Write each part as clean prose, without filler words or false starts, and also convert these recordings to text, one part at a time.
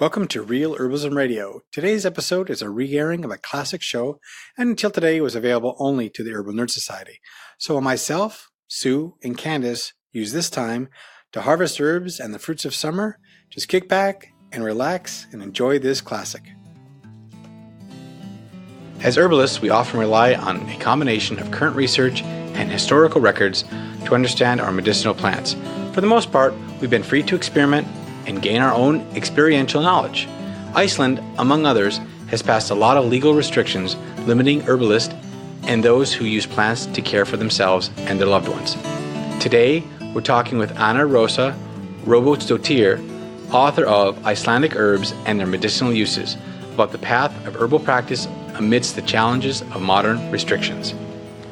Welcome to Real Herbalism Radio. Today's episode is a re-airing of a classic show, and until today it was available only to the Herbal Nerd Society. So myself, Sue, and Candace use this time to harvest herbs and the fruits of summer. Just kick back and relax and enjoy this classic. As herbalists, we often rely on a combination of current research and historical records to understand our medicinal plants. For the most part, we've been free to experiment and gain our own experiential knowledge. Iceland, among others, has passed a lot of legal restrictions limiting herbalists and those who use plants to care for themselves and their loved ones. Today, we're talking with Rósa, Róbertsdóttir, author of Icelandic Herbs and Their Medicinal Uses, about the path of herbal practice amidst the challenges of modern restrictions.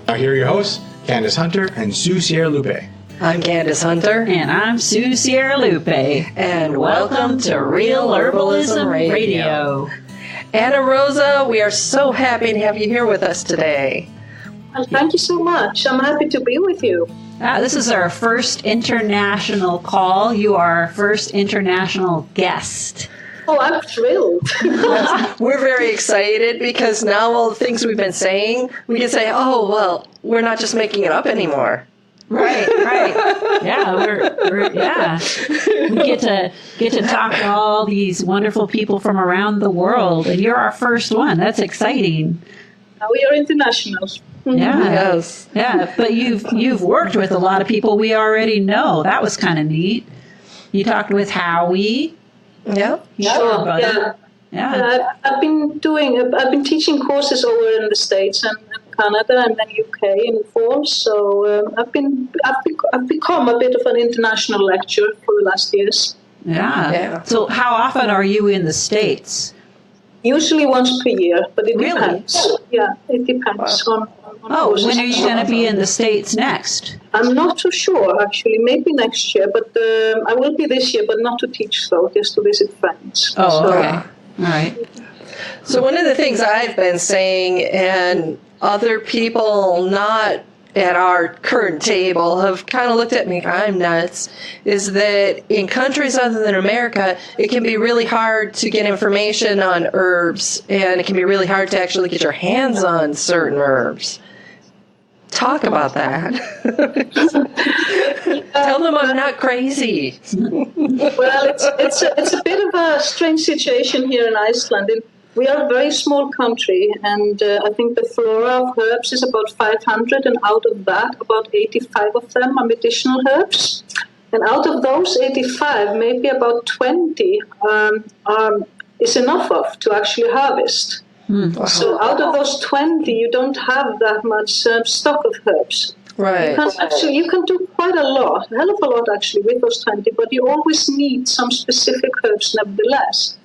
Now here are your hosts, Candace Hunter and Sue Sierra Lupe. I'm Candace Hunter. And I'm Sue Sierra Lupe. And welcome to Real Herbalism Radio. Anna Rósa, we are so happy to have you here with us today. Well, thank you so much. I'm happy to be with you. This is our first international call. You are our first international guest. Oh, I'm thrilled. We're very excited because now all the things we've been saying, we can say, oh, well, we're not just making it up anymore. Right. Yeah, we get to talk to all these wonderful people from around the world, and you're our first one. That's exciting. We are international. Yeah. Yes. Yeah, but you've worked with a lot of people we already know. That was kind of neat. You talked with Howie. Yeah. Sure. Yeah. I've been teaching courses over in the States and Canada and then UK in the fall. So I've become a bit of an international lecturer for the last years. Yeah. So how often are you in the States? Usually once per year, but it Really? depends. Yeah, it depends on courses. When are you going to be in the States next? I'm not too sure, actually. Maybe next year, but I will be this year, but not to teach, though, just to visit friends. Oh, okay. All right. So one of the things I've been saying, and other people not at our current table have kind of looked at me, I'm nuts, is that in countries other than America, it can be really hard to get information on herbs, and it can be really hard to actually get your hands on certain herbs. Talk about that. Tell them I'm not crazy. Well, it's a bit of a strange situation here in Iceland. We are a very small country, and I think the flora of herbs is about 500, and out of that, about 85 of them are medicinal herbs. And out of those 85, maybe about 20 is enough of to actually harvest. Wow. So out of those 20, you don't have that much stock of herbs. Right. You can do quite a hell of a lot actually with those 20, but you always need some specific herbs nevertheless.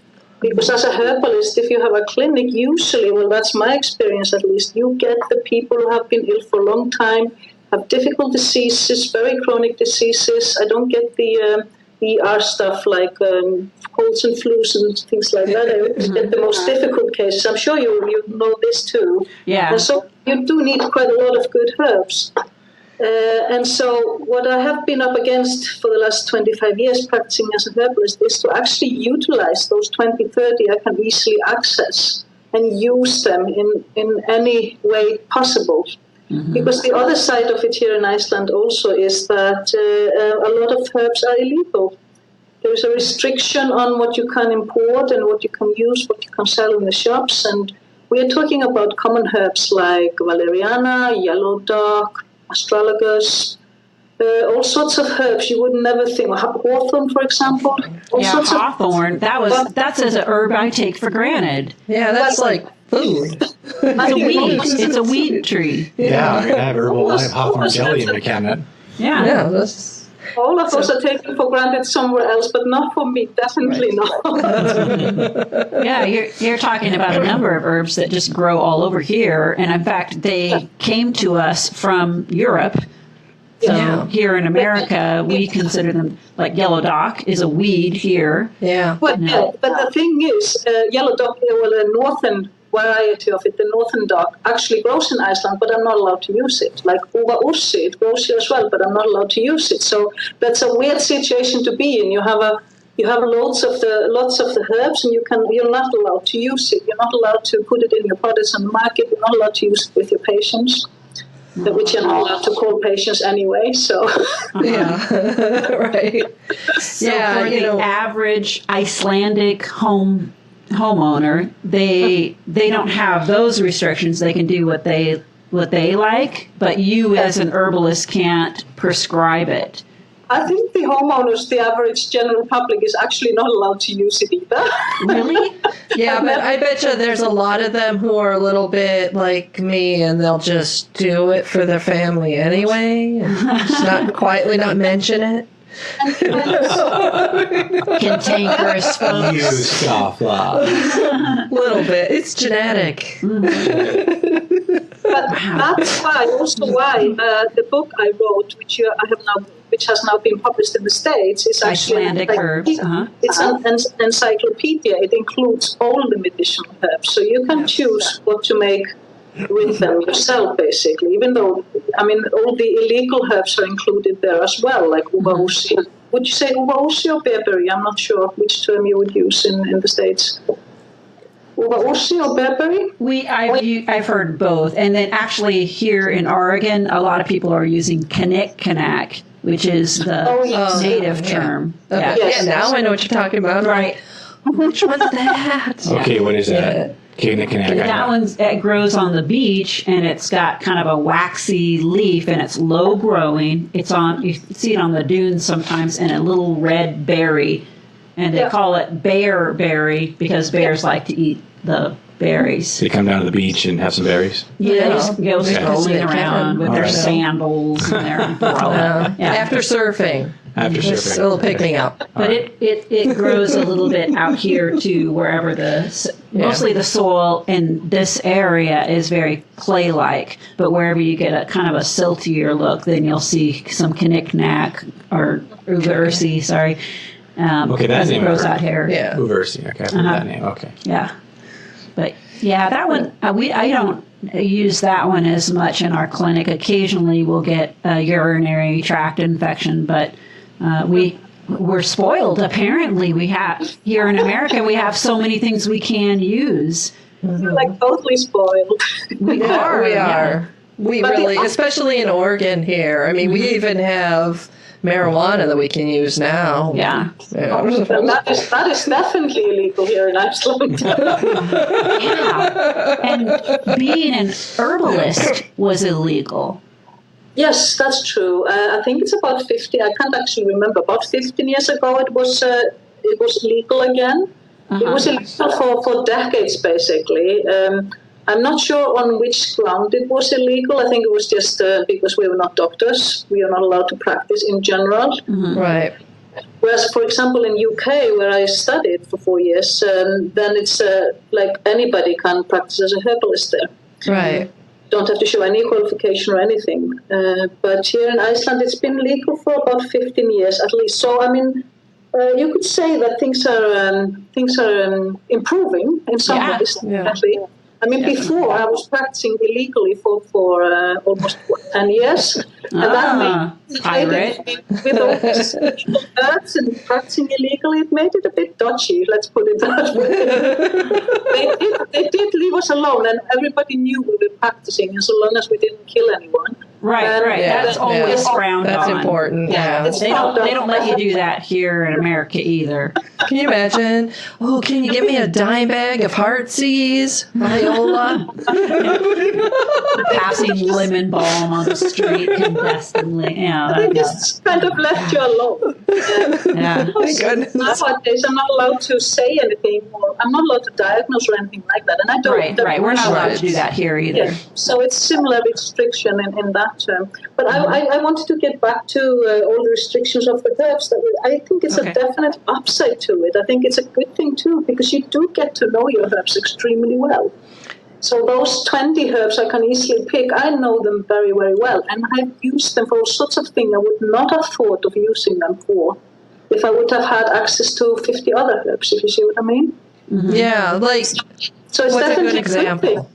Because as a herbalist, if you have a clinic, usually, well, that's my experience at least, you get the people who have been ill for a long time, have difficult diseases, very chronic diseases. I don't get the ER stuff like colds and flus and things like that. I always get the most difficult cases. I'm sure you know this too. Yeah. And so you do need quite a lot of good herbs. And so what I have been up against for the last 25 years practicing as a herbalist is to actually utilize those 20, 30 I can easily access and use them in any way possible. Mm-hmm. Because the other side of it here in Iceland also is that a lot of herbs are illegal. There is a restriction on what you can import and what you can use, what you can sell in the shops. And we are talking about common herbs like valeriana, yellow dock, astragalus, all sorts of herbs you would never think. Hawthorn, for example. Hawthorn. That's an herb I take for granted. Yeah, that's like food. It's a weed. It's a weed tree. Yeah, I'm going to have hawthorn jelly in my cabinet. Yeah. All of us are taken for granted somewhere else, but not for me. Definitely not. Yeah, you're talking about a number of herbs that just grow all over here. And in fact, they came to us from Europe. So here in America, we consider them, like yellow dock is a weed here. Yeah. Well, but the thing is, yellow dock, the northern variety of it, the northern dock, actually grows in Iceland, but I'm not allowed to use it. Like uva ursi, it grows here as well, but I'm not allowed to use it. So that's a weird situation to be in. You you have lots of the herbs, and you're not allowed to use it. You're not allowed to put it in your products on the market. You're not allowed to use it with your patients, which you're not allowed to call patients anyway. So Yeah, right. So for the average Icelandic homeowner, they don't have those restrictions. They can do what they like, but you as an herbalist can't prescribe it. I think the homeowners, the average general public, is actually not allowed to use it either. Really? Yeah, but I bet you there's a lot of them who are a little bit like me, and they'll just do it for their family anyway, and just not quietly not mention it. Cantankerous folks. You scofflaw. Little bit. It's genetic. But that's why the book I wrote, which has now been published in the States, is actually Icelandic herbs. It's an encyclopedia. It includes all the medicinal herbs, so you can choose what to make with them yourself, basically. Even though, I mean, all the illegal herbs are included there as well, like uva ursi. Would you say uva ursi or bearberry? I'm not sure which term you would use in the States. Uva ursi or bearberry? I've heard both, and then actually here in Oregon, a lot of people are using kanik, which is the native term. Okay. Yeah. Yes. Yeah, now I know what you're talking about. Right. Which one's that? Okay, what is that? That it grows on the beach, and it's got kind of a waxy leaf, and it's low growing. You see it on the dunes sometimes, and a little red berry, and they call it bear berry because bears like to eat the berries. They come down to the beach and have some berries? Yeah, they just go strolling around with their sandals and their umbrella. After surfing. Just a little pick-me up. But it grows a little bit out here too, wherever mostly the soil in this area is very clay-like, but wherever you get a kind of a siltier look, then you'll see some knick-knack or uva ursi, sorry. Okay, that's it grows out here. Yeah. Uva ursi, okay, I've heard that name, okay. Yeah. But yeah, that one, I don't use that one as much in our clinic. Occasionally we'll get a urinary tract infection, but we're spoiled. Apparently, we have here in America. We have so many things we can use. You're like totally spoiled. We are. We really, especially in Oregon here. I mean, we even have marijuana that we can use now. Yeah. That is definitely illegal here in Iceland. Yeah. And being an herbalist was illegal. Yes, that's true. I think it's about 50. I can't actually remember. About 15 years ago, it was legal again. It was illegal for decades, basically. I'm not sure on which ground it was illegal. I think it was just because we were not doctors. We are not allowed to practice in general. Mm-hmm. Right. Whereas, for example, in UK, where I studied for 4 years, then it's like anybody can practice as a herbalist there. Right. Don't have to show any qualification or anything. But here in Iceland, it's been legal for about 15 years at least. So, I mean, you could say that things are improving in some ways, actually. I mean, before I was practicing illegally for almost 10 years, and that made with all these herbs and practicing illegally, it made it a bit dodgy. Let's put it that way. They did leave us alone, and everybody knew we were practicing, and so long as we didn't kill anyone. Right. That's always frowned on. That's important. Yeah. They don't let you do that here in America either. Can you imagine? Oh, can you give me a dime bag of Heartsease, Viola? Passing lemon balm on the street clandestinely. Yeah, they just kind of left you alone. Yeah. Thank goodness. Nowadays, I'm not allowed to say anything, or I'm not allowed to diagnose or anything like that, and I don't. Right. We're not allowed to do that here either. Yeah. So it's similar restriction in that term. But I wanted to get back to all the restrictions of the herbs. I think it's a definite upside to it. I think it's a good thing too, because you do get to know your herbs extremely well. So those 20 herbs I can easily pick, I know them very, very well. And I've used them for all sorts of things I would not have thought of using them for if I would have had access to 50 other herbs, if you see what I mean. Mm-hmm. Yeah, like, so it's what's definitely a good example?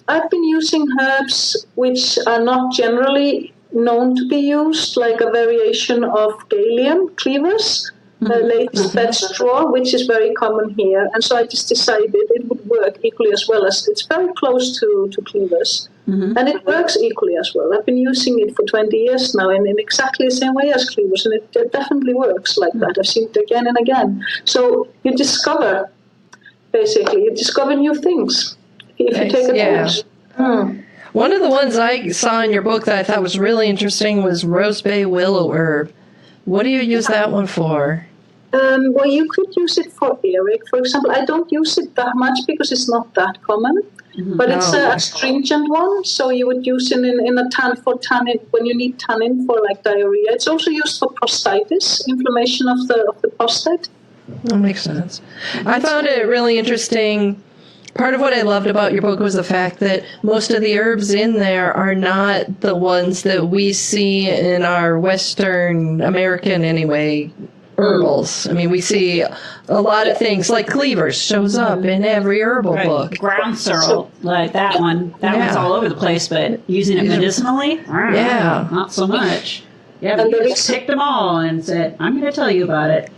I've been using herbs which are not generally known to be used, like a variation of Galium cleavers, latest bed straw, which is very common here. And so I just decided it would work equally as well, as it's very close to cleavers. And it works equally as well. I've been using it for 20 years now in exactly the same way as cleavers, and it definitely works like that. I've seen it again and again. So you discover new things if you take a course. One of the ones I saw in your book that I thought was really interesting was rose bay willow herb. What do you use that one for? Well, you could use it for earache, for example. I don't use it that much because it's not that common, but it's a astringent one. So you would use it in a tannin when you need tannin for like diarrhea. It's also used for prostatitis, inflammation of the prostate. That makes sense. I found it really interesting. Part of what I loved about your book was the fact that most of the herbs in there are not the ones that we see in our Western American, anyway, herbals. I mean, we see a lot of things, like cleavers shows up in every herbal book. Ground sorrel, like that one. That one's all over the place, but using it medicinally? Not so much. Yeah, but you just picked them all and said, I'm going to tell you about it.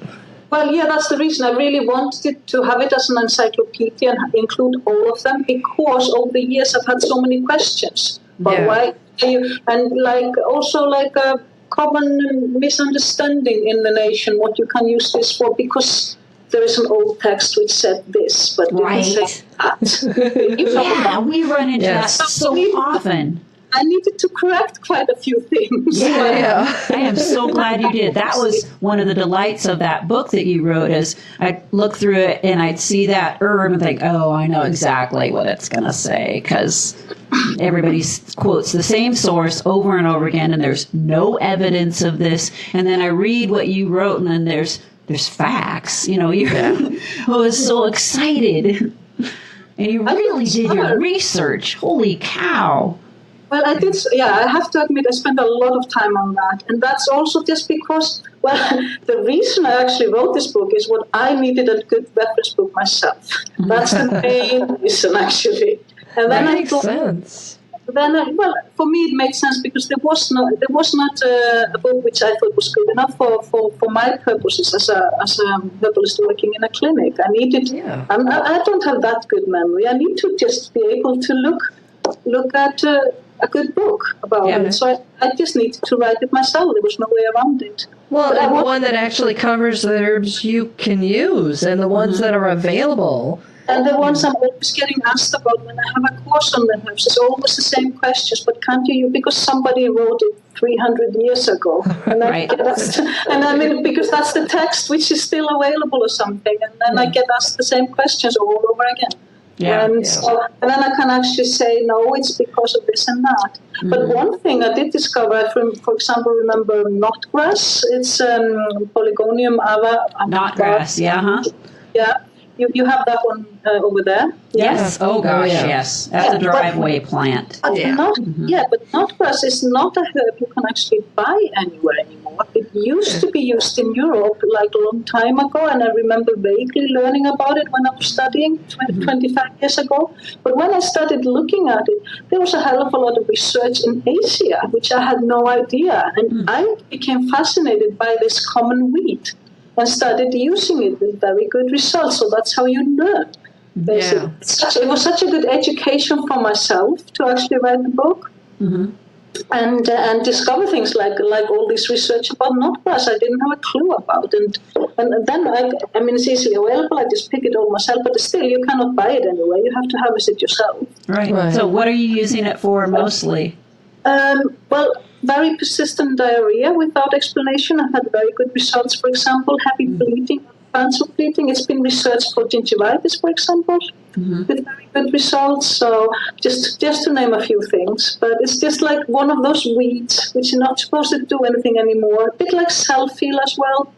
Well, yeah, that's the reason. I really wanted to have it as an encyclopedia and include all of them, because over the years I've had so many questions. But why? And also a common misunderstanding in the nation, what you can use this for, because there is an old text which said this, but didn't say that. We run into that so often. I needed to correct quite a few things. I am so glad you did. That was one of the delights of that book that you wrote, is I'd look through it and I'd see that herb and think, oh, I know exactly what it's going to say, because everybody quotes the same source over and over again, and there's no evidence of this. And then I read what you wrote, and then there's facts. You know, I was so excited. And you really did your research. Holy cow. Well, I did. Yeah, I have to admit, I spent a lot of time on that, and that's also just because. Well, the reason I actually wrote this book is what I needed a good reference book myself. That's the main reason, actually. And then that makes sense. Well, for me, it made sense because there was not a book which I thought was good enough for my purposes as a herbalist working in a clinic. I needed. I don't have that good memory. I need to just be able to look at a good book about it. So I just needed to write it myself. There was no way around it. Well, and one that actually covers the herbs you can use and the ones that are available. And the ones I'm always getting asked about when I have a course on the herbs, it's always the same questions. But can't you? Because somebody wrote it 300 years ago. And because that's the text which is still available or something. And then I get asked the same questions all over again. And then I can actually say, no, it's because of this and that. But one thing I did discover, for example, remember knotgrass? It's Polygonum ava. Knotgrass, Yeah. You have that one over there? Yes. Oh, gosh, yes. That's a driveway plant. But knotgrass is not a herb you can actually buy anywhere anymore. It used to be used in Europe like a long time ago, and I remember vaguely learning about it when I was studying 25 years ago. But when I started looking at it, there was a hell of a lot of research in Asia, which I had no idea. And I became fascinated by this common weed and started using it with very good results. So that's how you learn. Basically. It was such a good education for myself to actually write the book and discover things like all this research about knotgrass I didn't have a clue about. And then, I mean, it's easily available. I just pick it all myself, but still, you cannot buy it anyway. You have to harvest it yourself. Right. So what are you using it for mostly? Well, very persistent diarrhea without explanation. I've had very good results. For example, heavy bleeding, cancer bleeding. It's been researched for gingivitis, for example, with very good results. So just to name a few things. But it's just like one of those weeds which are not supposed to do anything anymore. A bit like self-heal as well.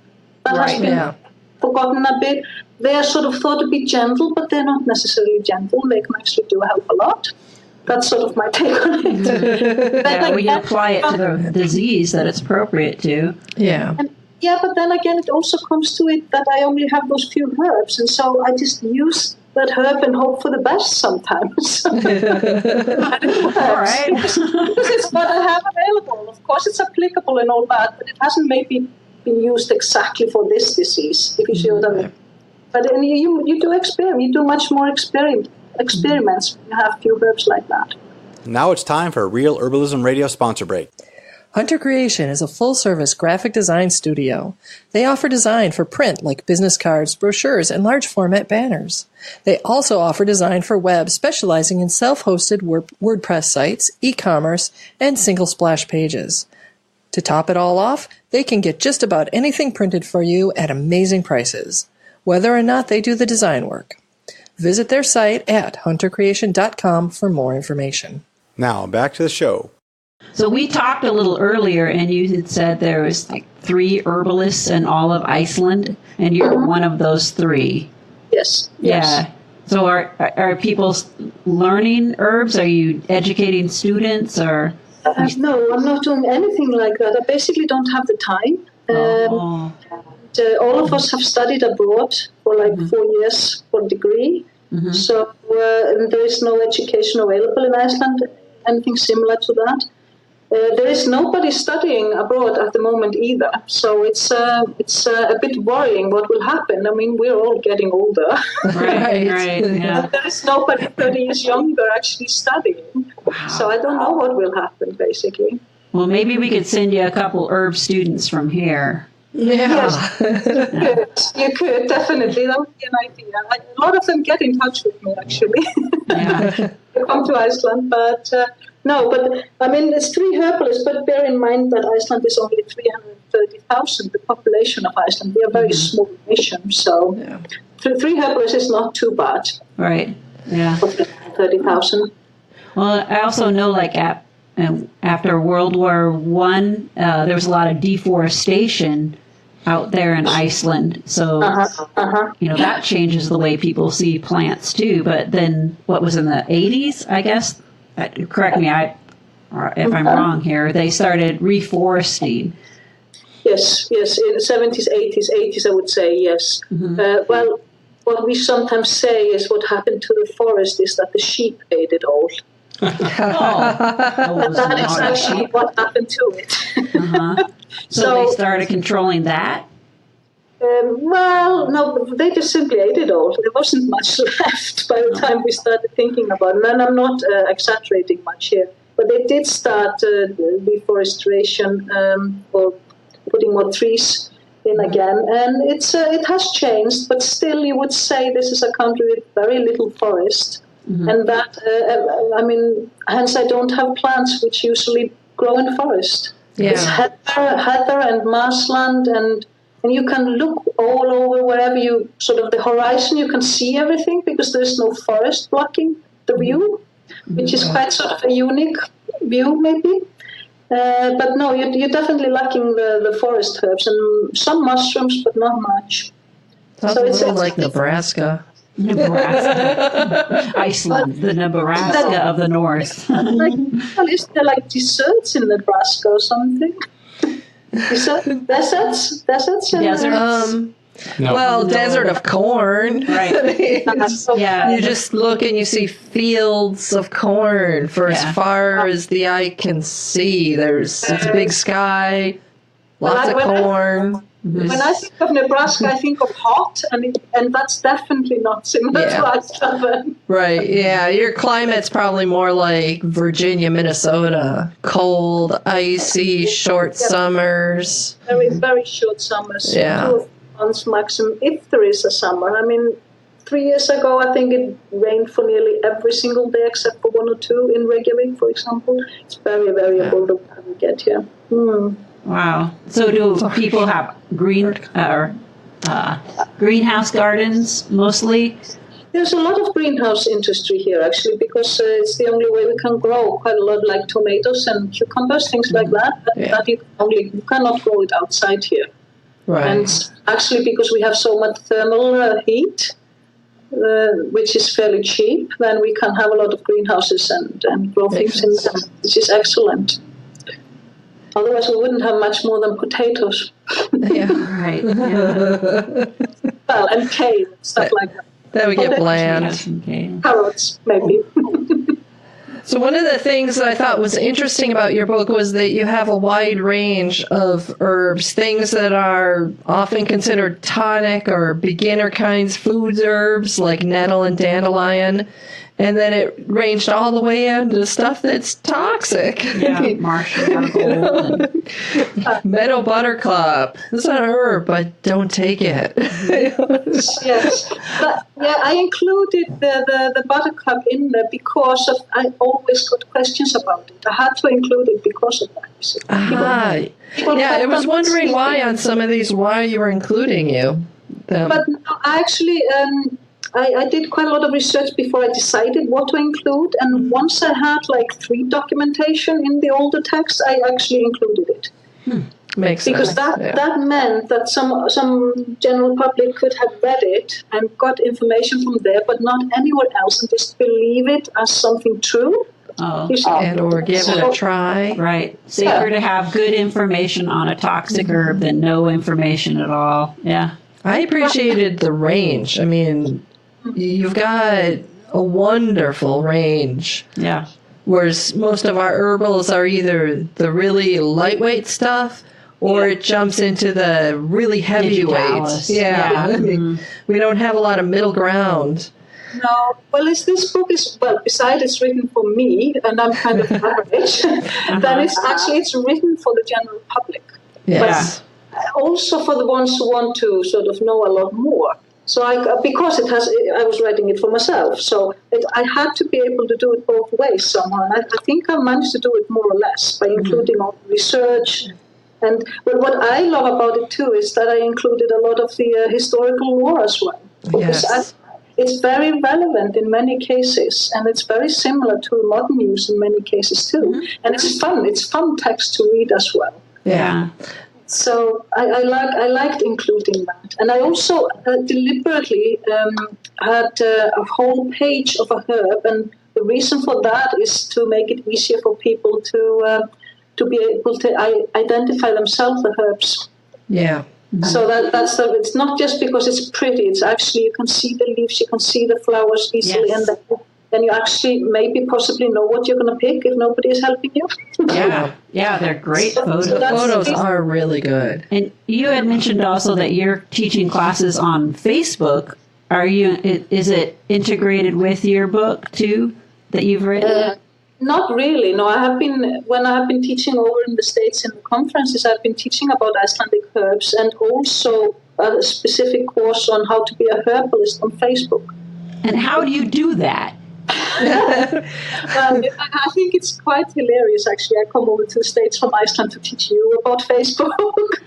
That has been forgotten a bit. They are sort of thought to be gentle, but they're not necessarily gentle. They can actually do help a lot. That's sort of my take on it. We apply it to the disease that it's appropriate to. But then again, it also comes to it that I only have those few herbs, and so I just use that herb and hope for the best sometimes. All right. Because it's what I have available. Of course, it's applicable and all that, but it hasn't maybe been used exactly for this disease, if you see what I mean. But you do experiment. You do much more experiments when you have few herbs like that. Now it's time for a Real Herbalism Radio sponsor break. Hunter Creation is a full-service graphic design studio. They offer design for print like business cards, brochures, and large-format banners. They also offer design for web, specializing in self-hosted WordPress sites, e-commerce, and single splash pages. To top it all off, they can get just about anything printed for you at amazing prices, whether or not they do the design work. Visit their site at huntercreation.com for more information. Now, back to the show. So we talked a little earlier, and you had said there was like 3 herbalists in all of Iceland, and you're one of those 3. Yes. Yeah. So are people learning herbs? Are you educating students, or? No, I'm not doing anything like that. I basically don't have the time. All of us have studied abroad for like 4 years for a degree. Mm-hmm. So there is no education available in Iceland, anything similar to that. There is nobody studying abroad at the moment either. So it's a bit worrying what will happen. I mean, we're all getting older. Right. Yeah. There is nobody 30 years younger actually studying. Wow. So I don't know what will happen, basically. Well, maybe we could send you a couple herb students from here. Yeah. Yes, you could, definitely. That would be an idea. A lot of them get in touch with me, actually. Yeah. They come to Iceland, but no, but I mean, it's 3 herbalists, but bear in mind that Iceland is only 330,000, the population of Iceland. We are a very small nation, so 3 herbalists is not too bad. Right, yeah. 30,000. Well, I also know, like, after World War I, there was a lot of deforestation out there in Iceland. So, that changes the way people see plants, too. But then, what was in the 80s, I guess? Correct me if I'm wrong here. They started reforesting. Yes, in the 70s, 80s, I would say, yes. Mm-hmm. Well, what we sometimes say is what happened to the forest is that the sheep ate it all. And that is actually what happened to it. So they started controlling that? Well, no, they just simply ate it all. There wasn't much left by the time we started thinking about it. And I'm not exaggerating much here. But they did start deforestation or putting more trees in again. And it has changed, but still you would say this is a country with very little forest. Mm-hmm. And that, hence I don't have plants which usually grow in forest. Yeah. It's heather and marshland, and you can look all over wherever you, sort of the horizon, you can see everything because there's no forest blocking the view, which is quite sort of a unique view maybe. But no, you're definitely lacking the forest herbs and some mushrooms, but not much. So it's like Nebraska. Iceland, the Nebraska of the North. Is there like deserts in Nebraska or something? Deserts? No. Well, desert of corn. Right. You just look and you see fields of corn for as far as the eye can see. It's a big sky, lots of corn. When I think of Nebraska, I think of hot, and that's definitely not similar to Iceland. Right, yeah. Your climate's probably more like Virginia, Minnesota. Cold, icy, short summers. Very, very short summers. Yeah. 2 months maximum, if there is a summer. I mean, 3 years ago, I think it rained for nearly every single day except for 1 or 2 in Reairing, for example. It's very variable the weather we get here. Wow. So do people have greenhouse gardens mostly? There's a lot of greenhouse industry here, actually, because it's the only way we can grow quite a lot, like tomatoes and cucumbers, things like that. That you cannot grow it outside here. Right. And actually, because we have so much thermal heat, which is fairly cheap, then we can have a lot of greenhouses and grow things in them, which is excellent. Otherwise, we wouldn't have much more than potatoes. Right. Yeah. Well, and kale and stuff like that. That would get bland. Okay. Carrots, maybe. So one of the things that I thought was interesting about your book was that you have a wide range of herbs, things that are often considered tonic or beginner kinds foods herbs like nettle and dandelion. And then it ranged all the way into stuff that's toxic. Yeah, marshmallow. Meadow buttercup. It's not an herb, but don't take it. Yes. But, yeah, I included the buttercup in there because I always got questions about it. I had to include it because of that. People Yeah, I was wondering why you were including you. But no, I actually... I did quite a lot of research before I decided what to include, and once I had 3 documentation in the older text, I actually included it. Makes sense. Because that meant that some general public could have read it and got information from there, but not anywhere else, and just believe it as something true. And or give it a try. Right. Safer to have good information on a toxic herb than no information at all. Yeah. I appreciated the range. I mean, you've got a wonderful range. Yeah. Whereas most of our herbals are either the really lightweight stuff or it jumps into the really heavyweight. Yeah. We don't have a lot of middle ground. No. Well, this book is, besides it's written for me, and I'm kind of average, then it's written for the general public. Yes. But also for the ones who want to sort of know a lot more. So I was writing it for myself, so I had to be able to do it both ways somehow. And I think I managed to do it more or less by including all the research. But what I love about it too is that I included a lot of the historical lore as well. Because it's very relevant in many cases, and it's very similar to modern use in many cases too. And it's fun. It's fun text to read as well. Yeah. So I liked including that. And I also deliberately had a whole page of a herb, and the reason for that is to make it easier for people to be able to identify themselves the herbs. Yeah. So it's not just because it's pretty, it's actually you can see the leaves, you can see the flowers easily, and then you actually maybe possibly know what you're going to pick if nobody is helping you. Yeah, they're great photos. The photos are really good. And you had mentioned also that you're teaching classes on Facebook. Is it integrated with your book too that you've written? Not really. No, when I have been teaching over in the States in the conferences, I've been teaching about Icelandic herbs and also a specific course on how to be a herbalist on Facebook. And how do you do that? I think it's quite hilarious, actually. I come over to the States from Iceland to teach you about Facebook.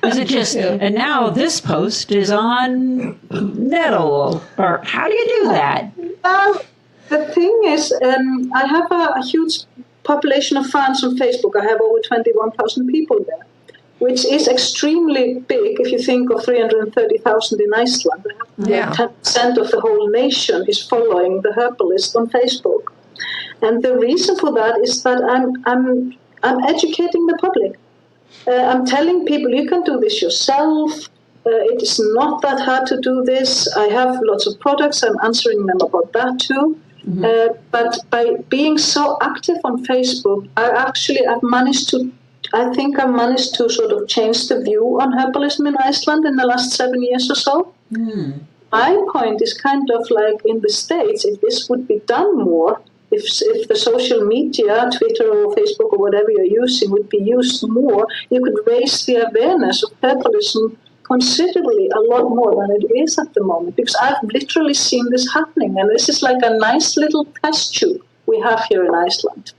Is it just, and now this post is on nettle, or how do you do that? Well, the thing is, I have a huge population of fans on Facebook. I have over 21,000 people there, which is extremely big if you think of 330,000 in Iceland. 10% of the whole nation is following the herbalist on Facebook. And the reason for that is that I'm educating the public. I'm telling people you can do this yourself. It is not that hard to do this. I have lots of products. I'm answering them about that too. But by being so active on Facebook, I've managed to sort of change the view on herbalism in Iceland in the last 7 years or so. My point is kind of like in the States, if this would be done more, if the social media, Twitter or Facebook or whatever you're using would be used more, you could raise the awareness of herbalism considerably a lot more than it is at the moment, because I've literally seen this happening, and this is like a nice little test tube we have here in Iceland.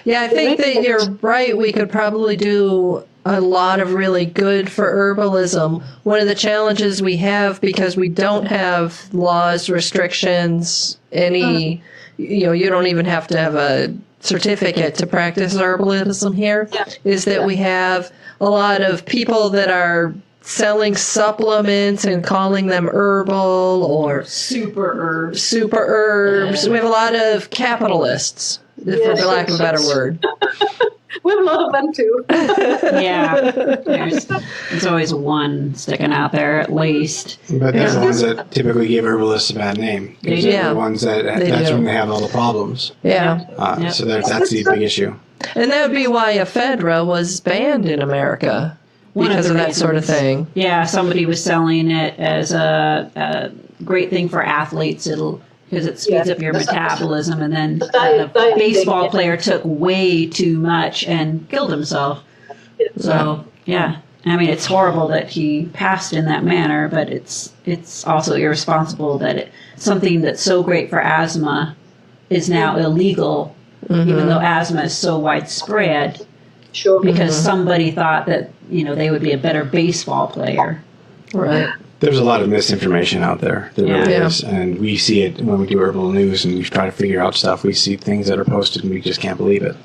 Yeah, I think that you're right. We could probably do a lot of really good for herbalism. One of the challenges we have, because we don't have laws, restrictions, you don't even have to have a certificate to practice herbalism here, is that we have a lot of people that are selling supplements and calling them herbal or super herbs. We have a lot of capitalists, for lack of a better word. We have a lot of them too. Yeah, there's always one sticking out there at least. But they're the ones that typically give herbalists a bad name. Because they're the ones that's when they have all the problems. Yeah. So that's the big issue. And that would be why ephedra was banned in America. Because of that sort of thing. Yeah, somebody was selling it as a great thing for athletes. Because it speeds up your metabolism, and then the baseball player took way too much and killed himself. So, yeah. I mean, it's horrible that he passed in that manner, but it's also irresponsible that something that's so great for asthma is now illegal, even though asthma is so widespread. Sure. Because somebody thought that, they would be a better baseball player. Right. There's a lot of misinformation out there. There really is. And we see it when we do herbal news and we try to figure out stuff. We see things that are posted and we just can't believe it.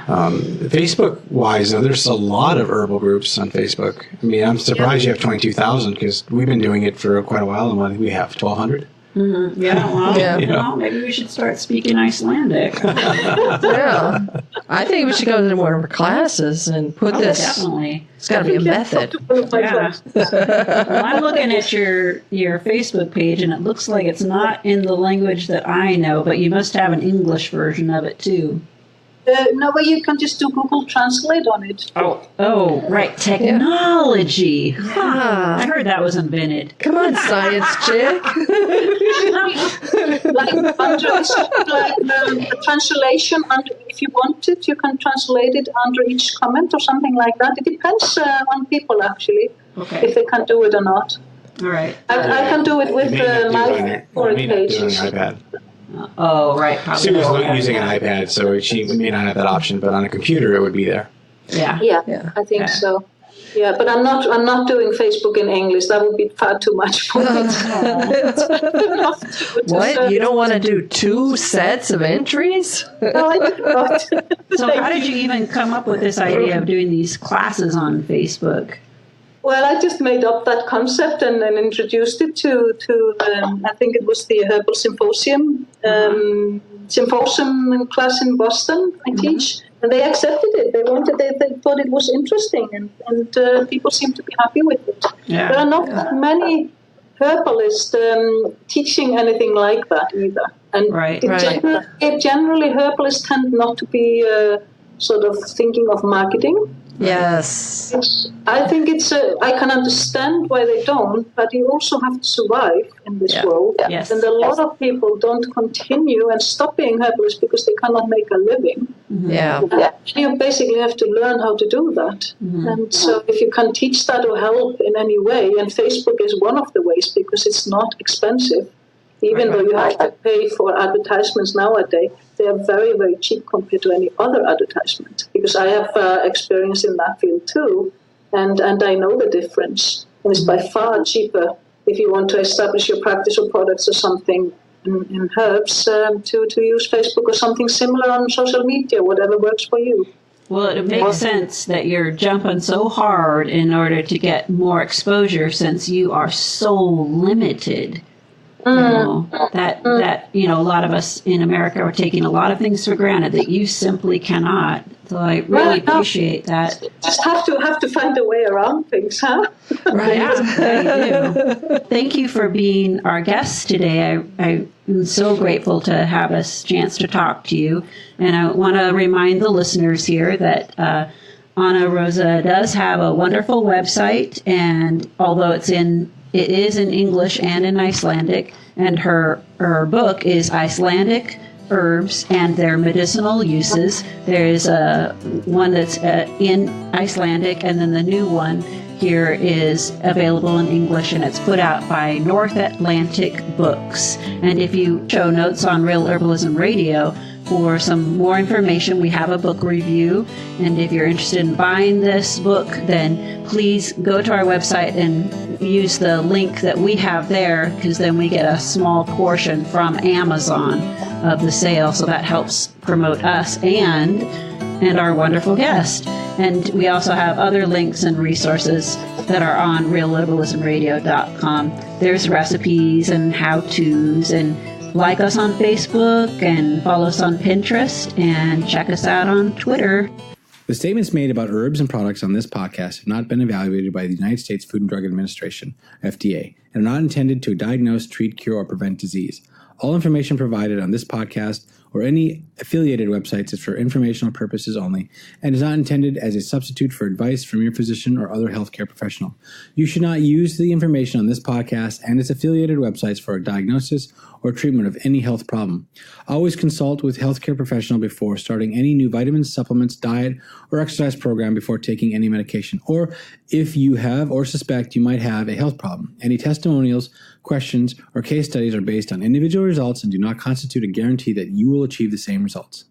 Facebook-wise, there's a lot of herbal groups on Facebook. I mean, I'm surprised you have 22,000 because we've been doing it for quite a while. And what do we have, 1,200? Mm-hmm. Well, maybe we should start speaking Icelandic. Yeah. I think we should go to one of our classes and put this. Definitely. It's got to be a method. Yeah. Well, I'm looking at your Facebook page, and it looks like it's not in the language that I know, but you must have an English version of it, too. No, but you can just do Google Translate on it. Oh, right. Technology. Yeah. Huh. I heard that was invented. Come on, science chick. like the translation, if you want it, you can translate it under each comment or something like that. It depends on people, actually, if they can do it or not. All right. I can do it with my pages. Oh, right. She was using an iPad, so she may not have that option, but on a computer it would be there. Yeah, I think so. Yeah, but I'm not doing Facebook in English. That would be far too much for me. What? You don't want to do 2 sets of entries? No, I do not. So how did you even come up with this idea of doing these classes on Facebook? Well, I just made up that concept and then introduced it to I think it was the Herbal Symposium class in Boston I teach, and they accepted it. They thought it was interesting, and people seem to be happy with it. Yeah. There are not that many herbalists teaching anything like that either. And generally, herbalists tend not to be sort of thinking of marketing. Yes. I think I can understand why they don't, but you also have to survive in this world. Yes. And a lot of people don't continue and stop being herbalists because they cannot make a living. Mm-hmm. Yeah. You basically have to learn how to do that. Mm-hmm. And so if you can teach that or help in any way, and Facebook is one of the ways because it's not expensive, even though you have to pay for advertisements nowadays, they are very, very cheap compared to any other advertisement. Because I have experience in that field too, and I know the difference. And it's by far cheaper if you want to establish your practice or products or something in herbs to use Facebook or something similar on social media, whatever works for you. Well, it makes sense that you're jumping so hard in order to get more exposure since you are so limited. That a lot of us in America are taking a lot of things for granted that you simply cannot. So I really appreciate that. Just have to find a way around things, huh? Right. Yeah, you do. Thank you for being our guest today. I am so grateful to have a chance to talk to you. And I want to remind the listeners here that Anna Rósa does have a wonderful website, and although it is in English and in Icelandic, and her book is Icelandic Herbs and Their Medicinal Uses. There is one that's in Icelandic, and then the new one here is available in English, and it's put out by North Atlantic Books. And if you show notes on Real Herbalism Radio, for some more information, we have a book review. And if you're interested in buying this book, then please go to our website and use the link that we have there, because then we get a small portion from Amazon of the sale. So that helps promote us and our wonderful guest. And we also have other links and resources that are on realherbalismradio.com. There's recipes and how-tos, and like us on Facebook and follow us on Pinterest and check us out on Twitter. The statements made about herbs and products on this podcast have not been evaluated by the United States Food and Drug Administration, FDA, and are not intended to diagnose, treat, cure, or prevent disease. All information provided on this podcast or any affiliated websites is for informational purposes only and is not intended as a substitute for advice from your physician or other healthcare professional. You should not use the information on this podcast and its affiliated websites for a diagnosis or treatment of any health problem. Always consult with a healthcare professional before starting any new vitamins, supplements, diet, or exercise program before taking any medication, or if you have or suspect you might have a health problem. Any testimonials, questions, or case studies are based on individual results and do not constitute a guarantee that you will achieve the same results.